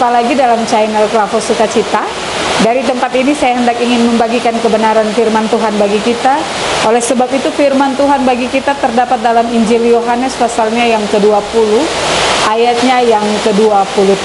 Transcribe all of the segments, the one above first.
Jumpa lagi dalam channel Klavo Sukacita. Dari tempat ini saya hendak ingin membagikan kebenaran firman Tuhan bagi kita. Oleh sebab itu firman Tuhan bagi kita terdapat dalam Injil Yohanes pasalnya yang ke-20, ayatnya yang ke-23.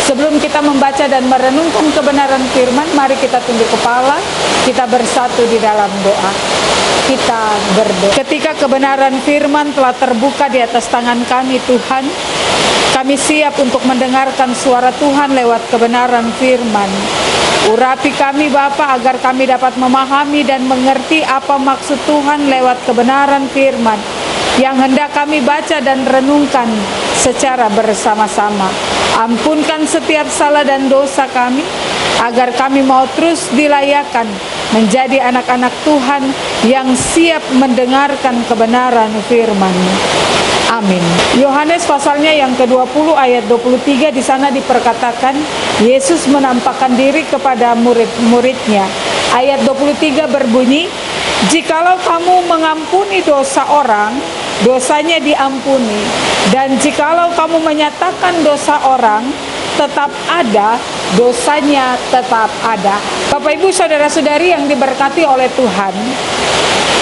Sebelum kita membaca dan merenungkan kebenaran firman, mari kita tunduk kepala, kita bersatu di dalam doa. Kita berdoa. Ketika kebenaran firman telah terbuka di atas tangan kami Tuhan, kami siap untuk mendengarkan suara Tuhan lewat kebenaran firman. Urapi kami Bapa agar kami dapat memahami dan mengerti apa maksud Tuhan lewat kebenaran firman yang hendak kami baca dan renungkan secara bersama-sama. Ampunkan setiap salah dan dosa kami, agar kami mau terus dilayakan menjadi anak-anak Tuhan yang siap mendengarkan kebenaran firman-Mu. Amin. Yohanes pasalnya yang ke-20 ayat 23, di sana diperkatakan Yesus menampakkan diri kepada murid-muridnya. Ayat 23 berbunyi, "Jikalau kamu mengampuni dosa orang, dosanya diampuni, dan jikalau kamu menyatakan dosa orang, tetap ada, dosanya tetap ada." Bapak Ibu saudara-saudari yang diberkati oleh Tuhan,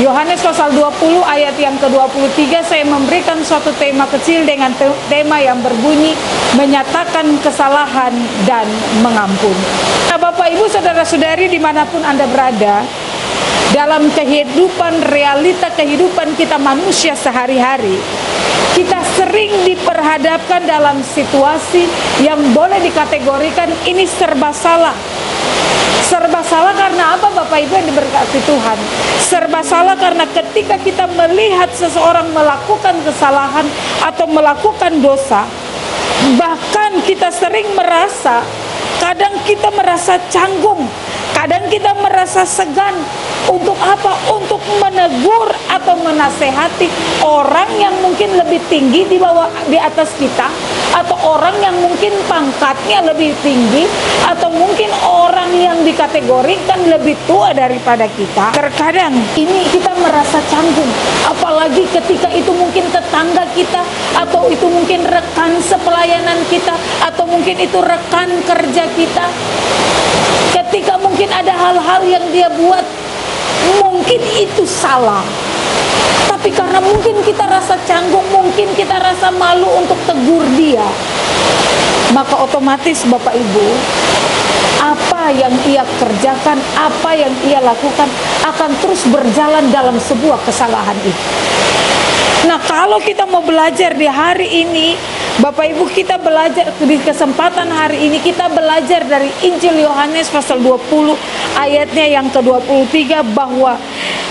Yohanes pasal 20 ayat yang ke-23, saya memberikan suatu tema kecil dengan tema yang berbunyi menyatakan kesalahan dan mengampuni. Nah Bapak Ibu saudara-saudari dimanapun Anda berada, dalam kehidupan, realita kehidupan kita manusia sehari-hari, kita sering diperhadapkan dalam situasi yang boleh dikategorikan ini serba salah. Serba salah karena apa Bapak Ibu yang diberkati Tuhan? Serba salah karena ketika kita melihat seseorang melakukan kesalahan atau melakukan dosa, bahkan kita sering merasa, kadang kita merasa canggung, kadang kita merasa segan. Untuk apa? Untuk menegur atau menasehati orang yang mungkin lebih tinggi di atas kita, atau orang yang mungkin pangkatnya lebih tinggi, atau mungkin orang yang dikategorikan lebih tua daripada kita. Terkadang ini kita merasa canggung, apalagi ketika itu mungkin tetangga kita, atau itu mungkin rekan sepelayanan kita, atau mungkin itu rekan kerja kita. Ketika mungkin ada hal-hal yang dia buat, mungkin itu salah, tapi karena mungkin kita rasa canggung, mungkin kita rasa malu untuk tegur dia, maka otomatis Bapak Ibu, apa yang ia kerjakan, apa yang ia lakukan akan terus berjalan dalam sebuah kesalahan itu. Nah kalau kita mau belajar di hari ini, Bapak Ibu, kita belajar di kesempatan hari ini, kita belajar dari Injil Yohanes pasal 20 ayatnya yang ke-23, bahwa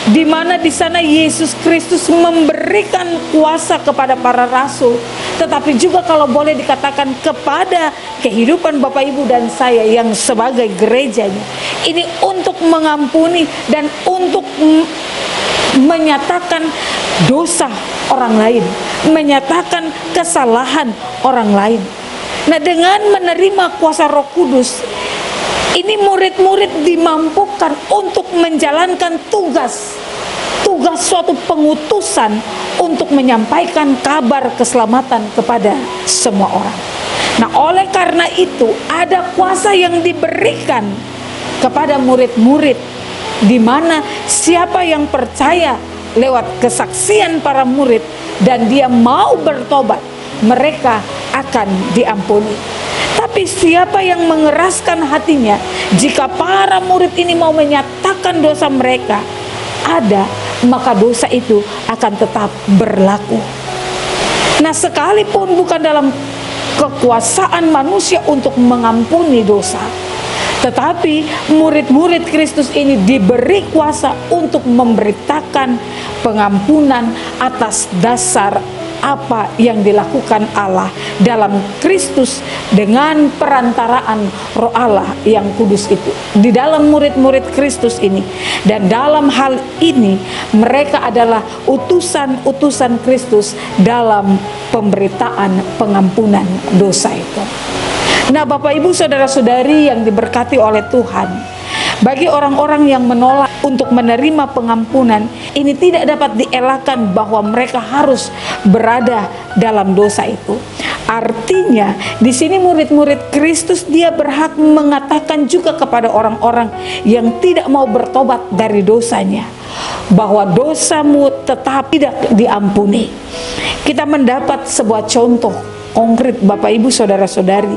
di mana di sana Yesus Kristus memberikan kuasa kepada para rasul, tetapi juga kalau boleh dikatakan kepada kehidupan Bapak Ibu dan saya yang sebagai gerejanya, ini untuk mengampuni dan untuk menyatakan dosa orang lain, menyatakan kesalahan orang lain. Nah dengan menerima kuasa Roh Kudus, ini murid-murid dimampukan untuk menjalankan tugas suatu pengutusan untuk menyampaikan kabar keselamatan kepada semua orang. Nah oleh karena itu ada kuasa yang diberikan kepada murid-murid, di mana siapa yang percaya lewat kesaksian para murid dan dia mau bertobat, mereka akan diampuni. Tapi siapa yang mengeraskan hatinya, jika para murid ini mau menyatakan dosa mereka ada, maka dosa itu akan tetap berlaku. Nah sekalipun bukan dalam kekuasaan manusia untuk mengampuni dosa, tetapi murid-murid Kristus ini diberi kuasa untuk memberitakan pengampunan atas dasar apa yang dilakukan Allah dalam Kristus dengan perantaraan Roh Allah yang kudus itu di dalam murid-murid Kristus ini. Dan dalam hal ini mereka adalah utusan-utusan Kristus dalam pemberitaan pengampunan dosa itu. Nah Bapak Ibu saudara-saudari yang diberkati oleh Tuhan, bagi orang-orang yang menolak untuk menerima pengampunan, ini tidak dapat dielakkan bahwa mereka harus berada dalam dosa itu. Artinya di sini murid-murid Kristus dia berhak mengatakan juga kepada orang-orang yang tidak mau bertobat dari dosanya bahwa dosamu tetap tidak diampuni. Kita mendapat sebuah contoh konkret Bapak Ibu Saudara-saudari,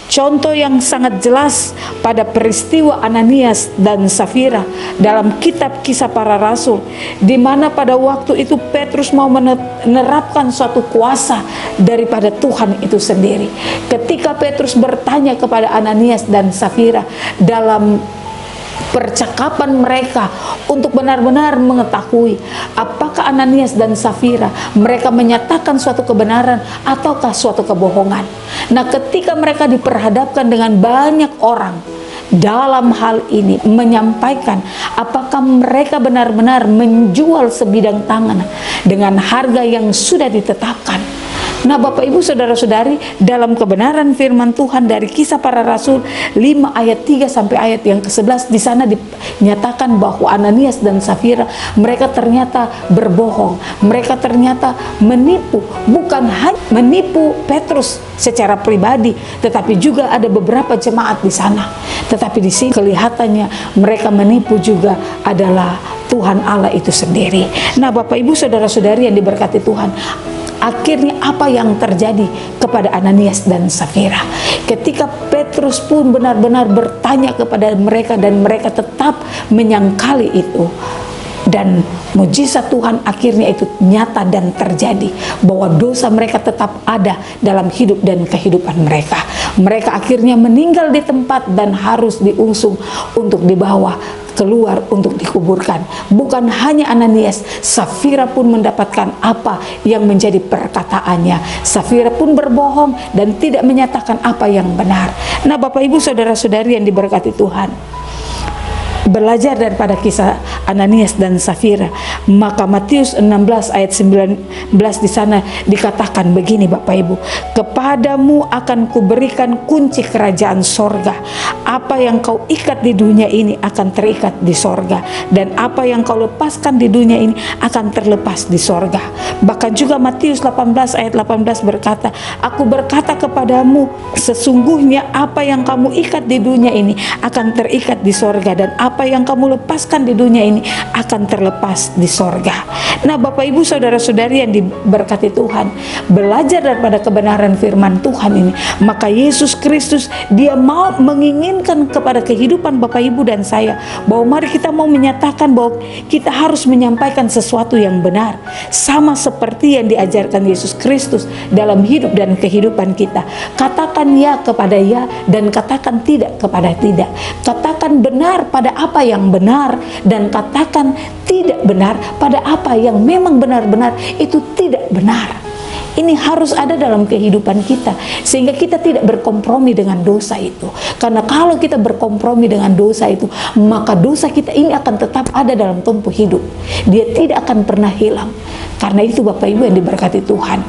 contoh yang sangat jelas pada peristiwa Ananias dan Safira dalam kitab Kisah Para Rasul, di mana pada waktu itu Petrus mau menerapkan suatu kuasa daripada Tuhan itu sendiri. Ketika Petrus bertanya kepada Ananias dan Safira dalam percakapan mereka untuk benar-benar mengetahui apakah Ananias dan Safira mereka menyatakan suatu kebenaran ataukah suatu kebohongan. Nah, ketika mereka diperhadapkan dengan banyak orang dalam hal ini menyampaikan apakah mereka benar-benar menjual sebidang tangan dengan harga yang sudah ditetapkan. Nah, Bapak Ibu Saudara-saudari, dalam kebenaran firman Tuhan dari Kisah Para Rasul 5 ayat 3 sampai ayat yang ke-11, di sana dinyatakan bahwa Ananias dan Safira mereka ternyata berbohong. Mereka ternyata menipu, bukan hanya menipu Petrus secara pribadi, tetapi juga ada beberapa jemaat di sana. Tetapi di sini kelihatannya mereka menipu juga adalah Tuhan Allah itu sendiri. Nah, Bapak Ibu Saudara-saudari yang diberkati Tuhan, akhirnya apa yang terjadi kepada Ananias dan Safira? Ketika Petrus pun benar-benar bertanya kepada mereka dan mereka tetap menyangkali itu, dan mujizat Tuhan akhirnya itu nyata dan terjadi, bahwa dosa mereka tetap ada dalam hidup dan kehidupan mereka. Mereka akhirnya meninggal di tempat dan harus diusung untuk dibawa keluar untuk dikuburkan. Bukan hanya Ananias, Safira pun mendapatkan apa yang menjadi perkataannya. Safira pun berbohong dan tidak menyatakan apa yang benar. Nah, Bapak Ibu Saudara-saudari yang diberkati Tuhan, belajar daripada kisah Ananias dan Safira, maka Matius 16 ayat 19 di sana dikatakan begini, Bapak Ibu, kepadamu akan kuberikan kunci kerajaan sorga. Apa yang kau ikat di dunia ini akan terikat di sorga, dan apa yang kau lepaskan di dunia ini akan terlepas di sorga. Bahkan juga Matius 18 ayat 18 berkata, aku berkata kepadamu, sesungguhnya apa yang kamu ikat di dunia ini akan terikat di sorga, dan apa yang kamu lepaskan di dunia ini akan terlepas di sorga. Nah, Bapak Ibu Saudara-saudari yang diberkati Tuhan, belajar daripada kebenaran firman Tuhan ini, maka Yesus Kristus dia mau menginginkan kepada kehidupan Bapak Ibu dan saya, bahwa mari kita mau menyatakan bahwa kita harus menyampaikan sesuatu yang benar, sama seperti yang diajarkan Yesus Kristus dalam hidup dan kehidupan kita. Katakan ya kepada ya, dan katakan tidak kepada tidak. Katakan benar pada apa yang benar, dan katakan tidak benar pada apa yang memang benar-benar itu tidak benar. Ini harus ada dalam kehidupan kita, sehingga kita tidak berkompromi dengan dosa itu. Karena kalau kita berkompromi dengan dosa itu, maka dosa kita ini akan tetap ada dalam tempo hidup. Dia tidak akan pernah hilang. Karena itu Bapak Ibu yang diberkati Tuhan,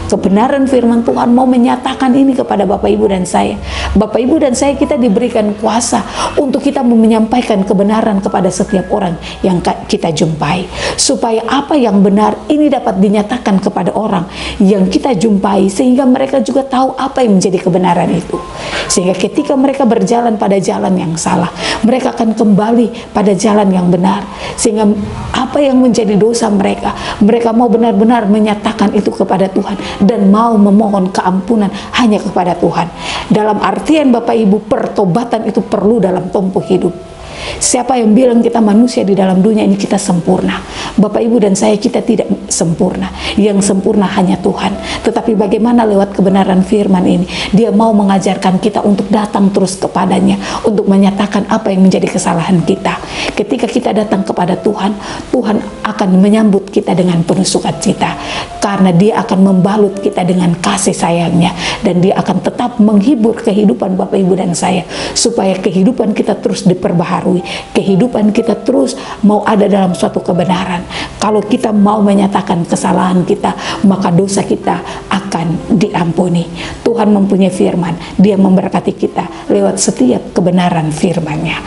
kebenaran firman Tuhan mau menyatakan ini kepada Bapak Ibu dan saya. Bapak Ibu dan saya, kita diberikan kuasa untuk kita menyampaikan kebenaran kepada setiap orang yang kita jumpai, supaya apa yang benar ini dapat dinyatakan kepada orang yang kita jumpai, sehingga mereka juga tahu apa yang menjadi kebenaran itu. Sehingga ketika mereka berjalan pada jalan yang salah, mereka akan kembali pada jalan yang benar. Sehingga apa yang menjadi dosa mereka, mereka mau benar-benar menyatakan itu kepada Tuhan dan mau memohon keampunan hanya kepada Tuhan. Dalam artian Bapak Ibu, pertobatan itu perlu dalam tempo hidup. Siapa yang bilang kita manusia di dalam dunia ini kita sempurna? Bapak Ibu dan saya, kita tidak sempurna. Yang sempurna hanya Tuhan. Tetapi bagaimana lewat kebenaran firman ini, Dia mau mengajarkan kita untuk datang terus kepadanya, untuk menyatakan apa yang menjadi kesalahan kita. Ketika kita datang kepada Tuhan, Tuhan akan menyambut kita dengan penuh sukacita, karena Dia akan membalut kita dengan kasih sayangnya, dan Dia akan tetap menghibur kehidupan Bapak Ibu dan saya, supaya kehidupan kita terus diperbaharui, kehidupan kita terus mau ada dalam suatu kebenaran. Kalau kita mau menyatakan kesalahan kita, maka dosa kita akan diampuni. Tuhan mempunyai firman, Dia memberkati kita lewat setiap kebenaran firman-Nya.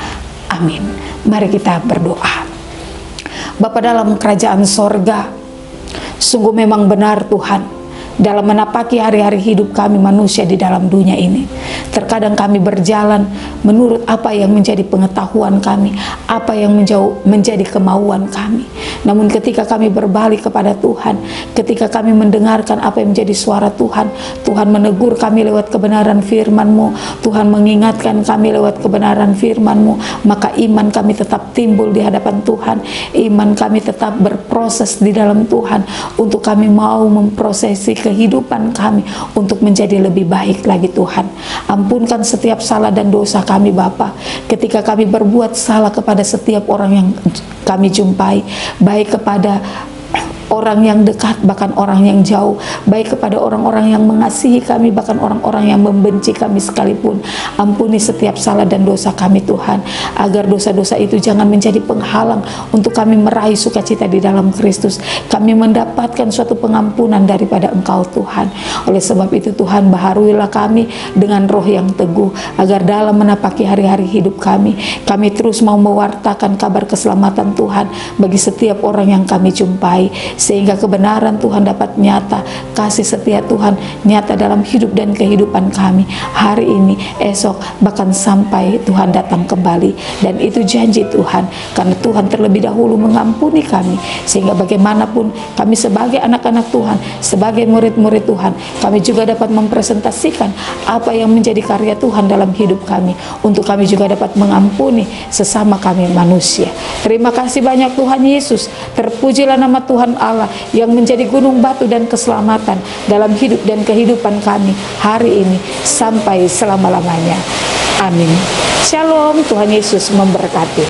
Amin. Mari kita berdoa. Bapa dalam kerajaan sorga, sungguh memang benar Tuhan, dalam menapaki hari-hari hidup kami manusia di dalam dunia ini. Terkadang kami berjalan menurut apa yang menjadi pengetahuan kami, apa yang menjadi kemauan kami. Namun ketika kami berbalik kepada Tuhan, ketika kami mendengarkan apa yang menjadi suara Tuhan, Tuhan menegur kami lewat kebenaran firman-Mu, Tuhan mengingatkan kami lewat kebenaran firman-Mu, maka iman kami tetap timbul di hadapan Tuhan. Iman kami tetap berproses di dalam Tuhan, untuk kami mau memprosesi kehidupan kami untuk menjadi lebih baik lagi. Tuhan, ampunkan setiap salah dan dosa kami Bapa, ketika kami berbuat salah kepada setiap orang yang kami jumpai, baik kepada orang yang dekat, bahkan orang yang jauh, baik kepada orang-orang yang mengasihi kami, bahkan orang-orang yang membenci kami sekalipun. Ampuni setiap salah dan dosa kami Tuhan, agar dosa-dosa itu jangan menjadi penghalang untuk kami meraih sukacita di dalam Kristus, kami mendapatkan suatu pengampunan daripada Engkau Tuhan. Oleh sebab itu Tuhan, baharuilah kami dengan roh yang teguh, agar dalam menapaki hari-hari hidup kami terus mau mewartakan kabar keselamatan Tuhan bagi setiap orang yang kami jumpai, sehingga kebenaran Tuhan dapat nyata, kasih setia Tuhan nyata dalam hidup dan kehidupan kami hari ini, esok, bahkan sampai Tuhan datang kembali. Dan itu janji Tuhan, karena Tuhan terlebih dahulu mengampuni kami, sehingga bagaimanapun kami sebagai anak-anak Tuhan, sebagai murid-murid Tuhan, kami juga dapat mempresentasikan apa yang menjadi karya Tuhan dalam hidup kami, untuk kami juga dapat mengampuni sesama kami manusia. Terima kasih banyak Tuhan Yesus, terpujilah nama Tuhan Allah yang menjadi gunung batu dan keselamatan dalam hidup dan kehidupan kami hari ini sampai selama-lamanya. Amin. Shalom, Tuhan Yesus memberkati.